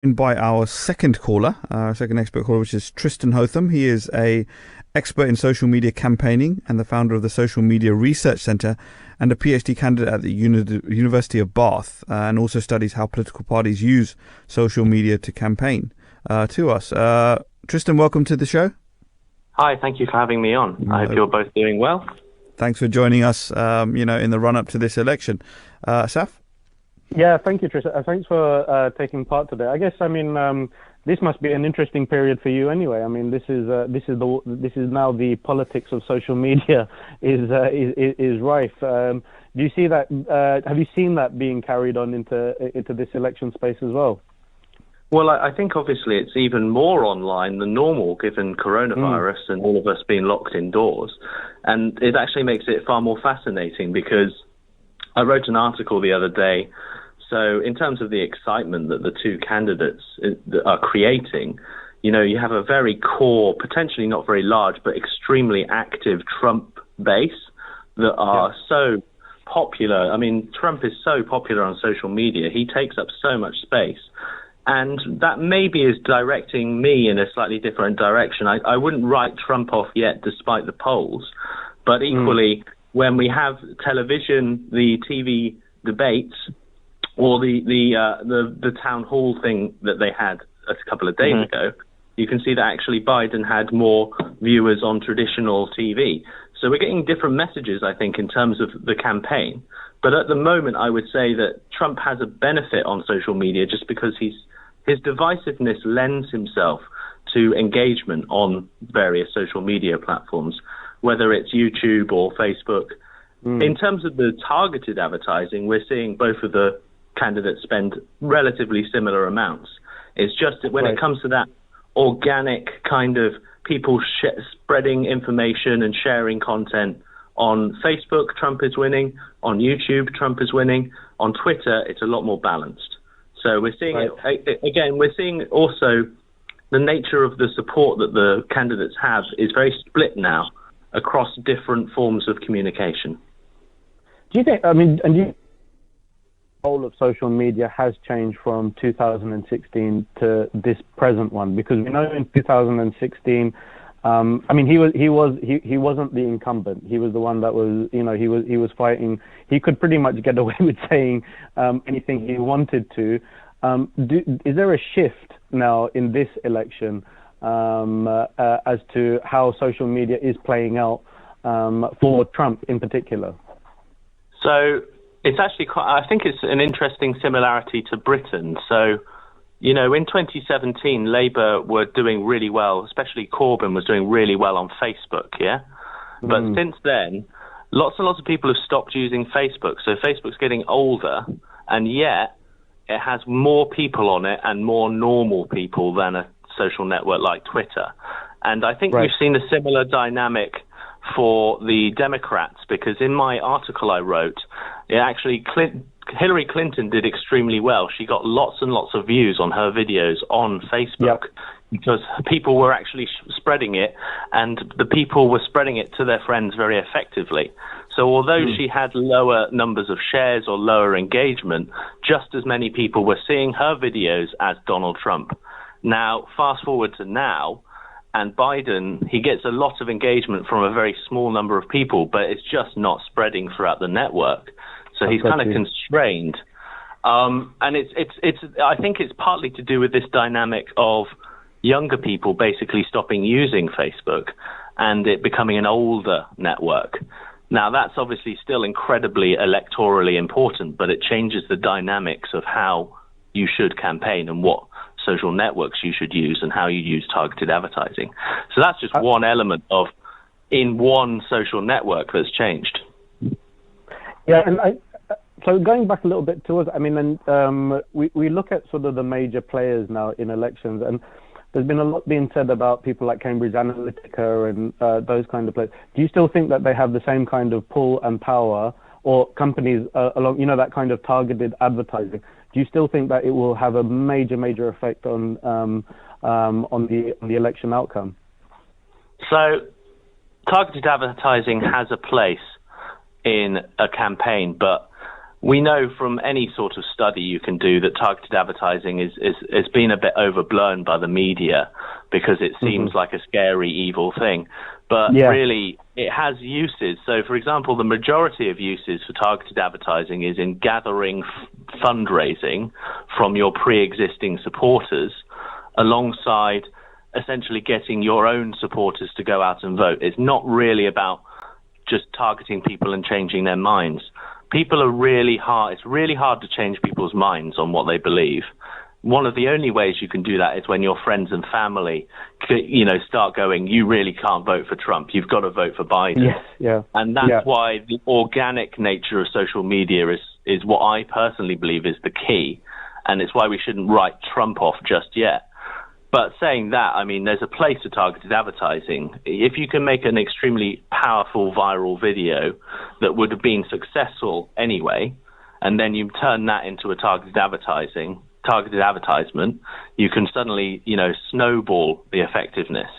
By our second caller, our second expert caller, which is Tristan Hotham. He is a expert in social media campaigning and the founder of the Social Media Research Centre and a PhD candidate at the University of Bath, and also studies how political parties use social media to campaign to us. Tristan, welcome to the show. Hi, thank you for having me on. I hope you're both doing well. Thanks for joining us, in the run-up to this election. Saf? Yeah, thank you, Tristan. Thanks for taking part today. I guess, this must be an interesting period for you anyway. This is now the politics of social media is rife. Do you see that? Have you seen that being carried on into this election space as well? Well, I think obviously it's even more online than normal given coronavirus and all of us being locked indoors. And it actually makes it far more fascinating because I wrote an article the other day. So in terms of the excitement that the two candidates are creating, you have a very core, potentially not very large, but extremely active Trump base that are so popular. Trump is so popular on social media. He takes up so much space. And that maybe is directing me in a slightly different direction. I wouldn't write Trump off yet, despite the polls. But equally, when we have television, the TV debates, or the town hall thing that they had a couple of days ago, you can see that actually Biden had more viewers on traditional TV. So we're getting different messages, I think, in terms of the campaign. But at the moment, I would say that Trump has a benefit on social media just because his divisiveness lends himself to engagement on various social media platforms, whether it's YouTube or Facebook. In terms of the targeted advertising, we're seeing both of the candidates spend relatively similar amounts. It's just that when it comes to that organic kind of people spreading information and sharing content on Facebook, Trump is winning. On YouTube, Trump is winning. On Twitter, it's a lot more balanced. So we're seeing it again. We're seeing also the nature of the support that the candidates have is very split now across different forms of communication. Do you think? Whole of social media has changed from 2016 to this present one, because we know in 2016, he wasn't the incumbent. He was the one that was, he was fighting. He could pretty much get away with saying anything he wanted to. Is there a shift now in this election as to how social media is playing out for Trump in particular? So it's actually I think it's an interesting similarity to Britain. So, in 2017, Labour were doing really well, especially Corbyn was doing really well on Facebook, yeah? But since then, lots and lots of people have stopped using Facebook. So Facebook's getting older, and yet it has more people on it and more normal people than a social network like Twitter. And I think we've seen a similar dynamic for the Democrats, because in my article I wrote, Hillary Clinton did extremely well. She got lots and lots of views on her videos on Facebook because people were actually spreading it, and the people were spreading it to their friends very effectively. So although she had lower numbers of shares or lower engagement, just as many people were seeing her videos as Donald Trump. Now, fast forward to now, and Biden, he gets a lot of engagement from a very small number of people, but it's just not spreading throughout the network. So he's kind of constrained. And I think it's partly to do with this dynamic of younger people basically stopping using Facebook and it becoming an older network. Now, that's obviously still incredibly electorally important, but it changes the dynamics of how you should campaign and what social networks you should use and how you use targeted advertising. So that's just one element of in one social network that's changed. Yeah, and so going back a little bit towards, we look at sort of the major players now in elections, and there's been a lot being said about people like Cambridge Analytica and those kind of players. Do you still think that they have the same kind of pull and power, or companies along, that kind of targeted advertising? Do you still think that it will have a major effect on the election outcome? So, targeted advertising has a place in a campaign, but we know from any sort of study you can do that targeted advertising is been a bit overblown by the media because it seems like a scary, evil thing. But really, it has uses. So, for example, the majority of uses for targeted advertising is in gathering fundraising from your pre-existing supporters alongside essentially getting your own supporters to go out and vote. It's not really about just targeting people and changing their minds. People are really hard. It's really hard to change people's minds on what they believe. One of the only ways you can do that is when your friends and family, start going, you really can't vote for Trump. You've got to vote for Biden. Yes, yeah. And that's why the organic nature of social media is what I personally believe is the key. And it's why we shouldn't write Trump off just yet. But saying that, I mean, there's a place for targeted advertising. If you can make an extremely powerful viral video that would have been successful anyway, and then you turn that into a targeted advertisement, you can suddenly, snowball the effectiveness.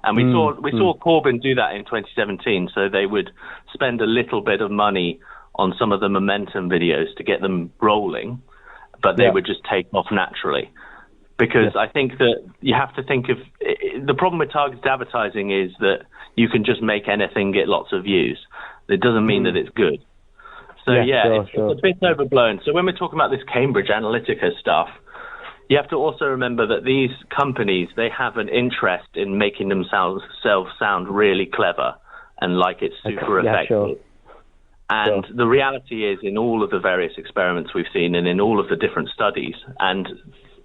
And we saw Corbyn do that in 2017. So they would spend a little bit of money on some of the momentum videos to get them rolling, but they would just take off naturally. Because I think that you have to think of the problem with targeted advertising is that you can just make anything get lots of views. It doesn't mean that it's good. So it's a bit overblown. So when we're talking about this Cambridge Analytica stuff, you have to also remember that these companies, they have an interest in making themselves sound really clever and like it's super effective. And the reality is, in all of the various experiments we've seen and in all of the different studies, and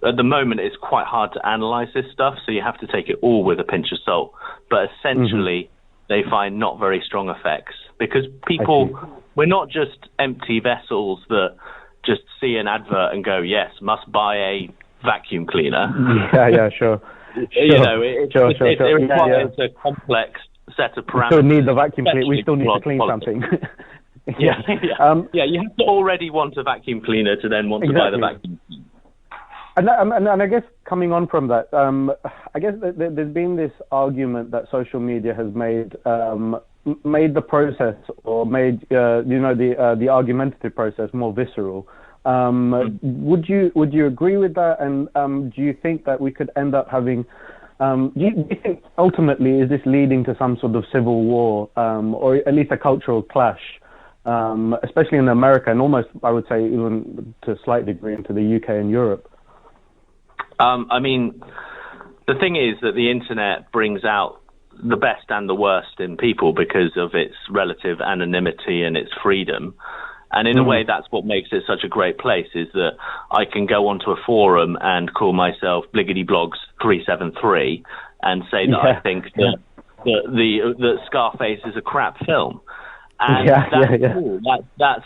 at the moment it's quite hard to analyze this stuff, so you have to take it all with a pinch of salt. But essentially, they find not very strong effects because people, we're not just empty vessels that just see an advert and go, yes, must buy a vacuum cleaner. It requires a complex set of parameters. We still need the vacuum cleaner. We still need to clean something. You have to already want a vacuum cleaner to then want to buy the vacuum cleaner. And I guess coming on from that, I guess there's been this argument that social media has made the process or made the argumentative process more visceral. Would you agree with that? And do you think that we could end up having? Do you think ultimately is this leading to some sort of civil war or at least a cultural clash? Especially in America and almost, I would say, even to a slight degree into the UK and Europe. I mean, the thing is that the internet brings out the best and the worst in people because of its relative anonymity and its freedom. And in a way, that's what makes it such a great place, is that I can go onto a forum and call myself Bliggity Blogs 373 and say that I think that Scarface is a crap film. And that's cool. That's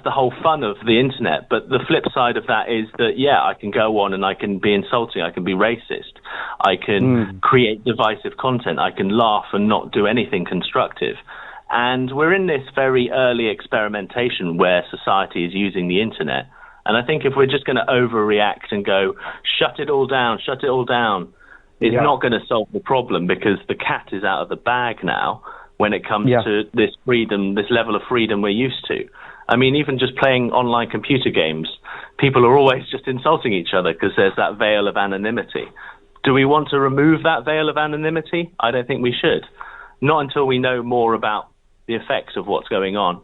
the whole fun of the internet. But the flip side of that is that, I can go on and I can be insulting, I can be racist, I can create divisive content, I can laugh and not do anything constructive. And we're in this very early experimentation where society is using the internet. And I think if we're just going to overreact and go, shut it all down, it's not going to solve the problem because the cat is out of the bag now. When it comes to this freedom, this level of freedom we're used to. I mean, even just playing online computer games, people are always just insulting each other because there's that veil of anonymity. Do we want to remove that veil of anonymity? I don't think we should. Not until we know more about the effects of what's going on.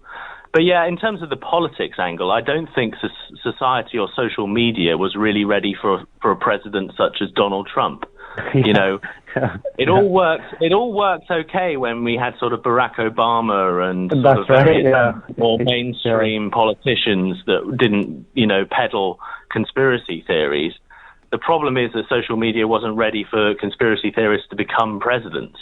But in terms of the politics angle, I don't think society or social media was really ready for a president such as Donald Trump. It all worked okay when we had sort of Barack Obama and more mainstream politicians that didn't, peddle conspiracy theories. The problem is that social media wasn't ready for conspiracy theorists to become presidents.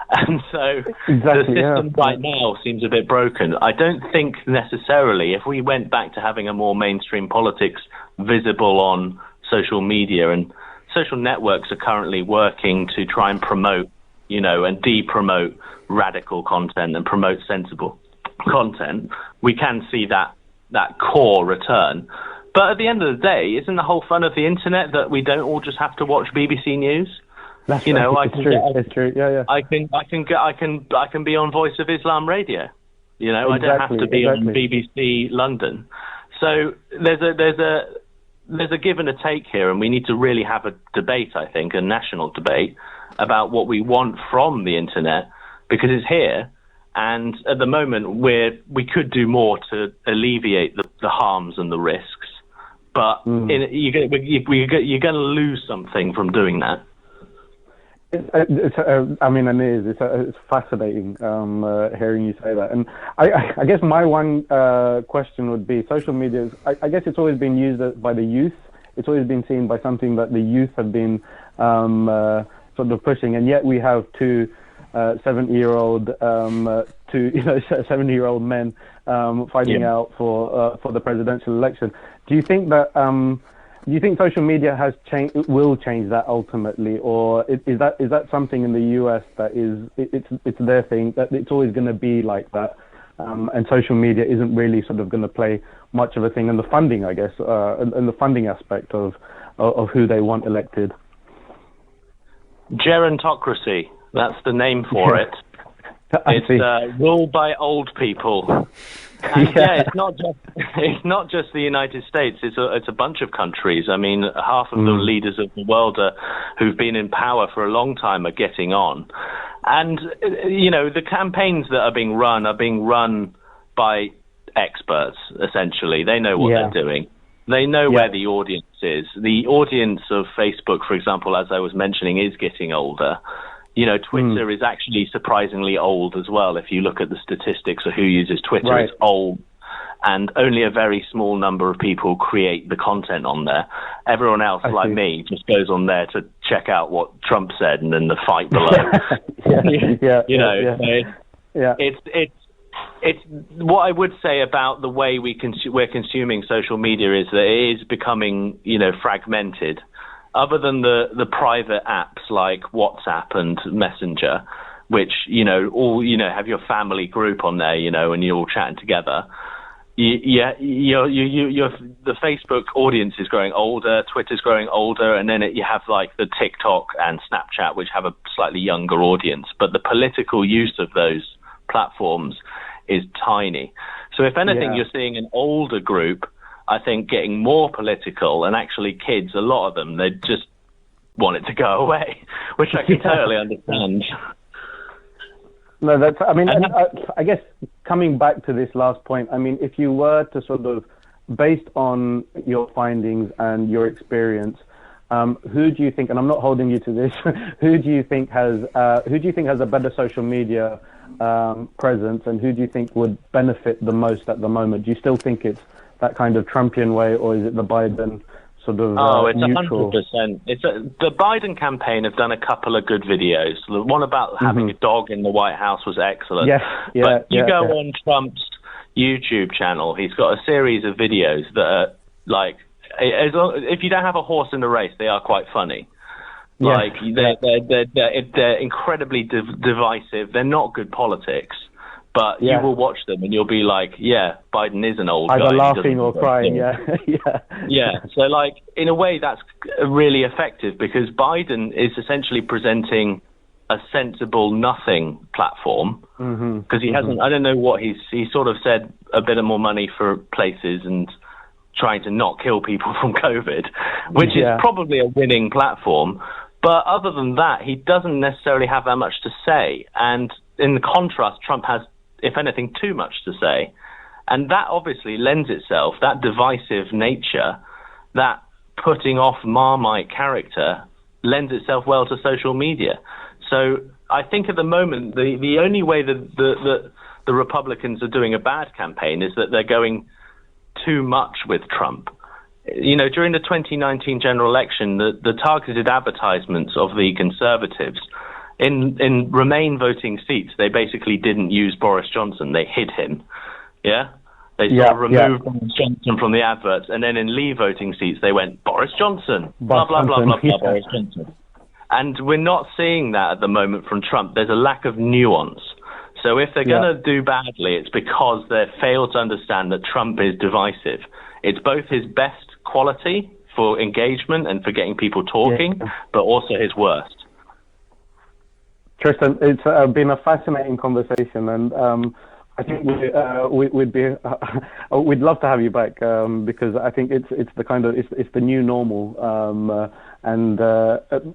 And so the system right now seems a bit broken. I don't think necessarily if we went back to having a more mainstream politics visible on social media, and social networks are currently working to try and promote, and de-promote radical content and promote sensible content, we can see that core return. But at the end of the day, isn't the whole fun of the internet that we don't all just have to watch BBC News? That's it's true. Yeah. I can be on Voice of Islam radio. You know, I don't have to be on BBC London. So there's a give and a take here, and we need to really have a debate, I think, a national debate about what we want from the internet, because it's here, and at the moment we could do more to alleviate the harms and the risks, but you're going to lose something from doing that. I mean, it's fascinating hearing you say that. And I guess my one question would be, social media, I guess it's always been used by the youth. It's always been seen by something that the youth have been sort of pushing, and yet we have two 70-year-old men fighting out for the presidential election. Do you think that social media will change that ultimately, or is that something in the US that it's their thing, that it's always going to be like that, and social media isn't really sort of going to play much of a thing in the funding, I guess, and the funding aspect of who they want elected? Gerontocracy, that's the name for it. It's ruled by old people. And it's not just the United States. It's a bunch of countries. I mean, half of the leaders of the world who've been in power for a long time are getting on. And you know, the campaigns that are being run by experts. Essentially, they know what they're doing. They know where the audience is. The audience of Facebook, for example, as I was mentioning, is getting older. You know, Twitter is actually surprisingly old as well. If you look at the statistics of who uses Twitter, it's old. And only a very small number of people create the content on there. Everyone else, like me, just goes on there to check out what Trump said and then the fight below. It's what I would say about the way we're consuming social media is that it is becoming, you know, fragmented. Other than the private apps like WhatsApp and Messenger, which, you know, all, you know, have your family group on there, you know, and you're all chatting together. The Facebook audience is growing older, Twitter's growing older, and then you have like the TikTok and Snapchat, which have a slightly younger audience. But the political use of those platforms is tiny. So if anything, you're seeing an older group, I think, getting more political, and actually kids, a lot of them, they just want it to go away, which I can totally understand. No, I guess coming back to this last point, I mean, if you were to sort of, based on your findings and your experience, who do you think, and I'm not holding you to this, who do you think has a better social media presence, and who do you think would benefit the most at the moment? Do you still think it's that kind of Trumpian way, or is it the Biden sort of it's neutral? 100%. The Biden campaign have done a couple of good videos. The one about having a dog in the White House was excellent. But you go on Trump's YouTube channel, he's got a series of videos that are like, if you don't have a horse in the race, they are quite funny. Like they're incredibly divisive. They're not good politics. But you will watch them and you'll be like, Biden is an old guy. Either laughing or crying, So, like, in a way, that's really effective, because Biden is essentially presenting a sensible nothing platform, because he hasn't, I don't know what he sort of said a bit of more money for places and trying to not kill people from COVID, which is probably a winning platform. But other than that, he doesn't necessarily have that much to say. And in contrast, Trump has, if anything, too much to say. And that obviously lends itself, that divisive nature, that putting off Marmite character, lends itself well to social media. So I think at the moment, the only way that the Republicans are doing a bad campaign is that they're going too much with Trump. You know, during the 2019 general election, the targeted advertisements of the Conservatives, in Remain voting seats, they basically didn't use Boris Johnson. They hid him. They sort of removed Boris Johnson from the adverts, and then in Leave voting seats, they went, Boris Johnson, blah, blah, blah, blah, blah, Boris Johnson. And we're not seeing that at the moment from Trump. There's a lack of nuance. So if they're going to do badly, it's because they failed to understand that Trump is divisive. It's both his best quality for engagement and for getting people talking, but also his worst. Tristan, it's been a fascinating conversation, and I think we'd love to have you back, because I think it's the new normal, and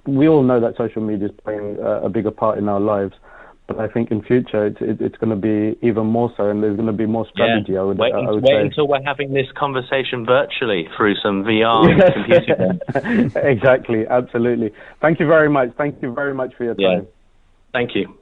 we all know that social media is playing a bigger part in our lives. But I think in future it's going to be even more so, and there's going to be more strategy. Yeah. I would wait say. until we're having this conversation virtually through some VR and computing. Exactly, absolutely. Thank you very much. Thank you very much for your time. Thank you.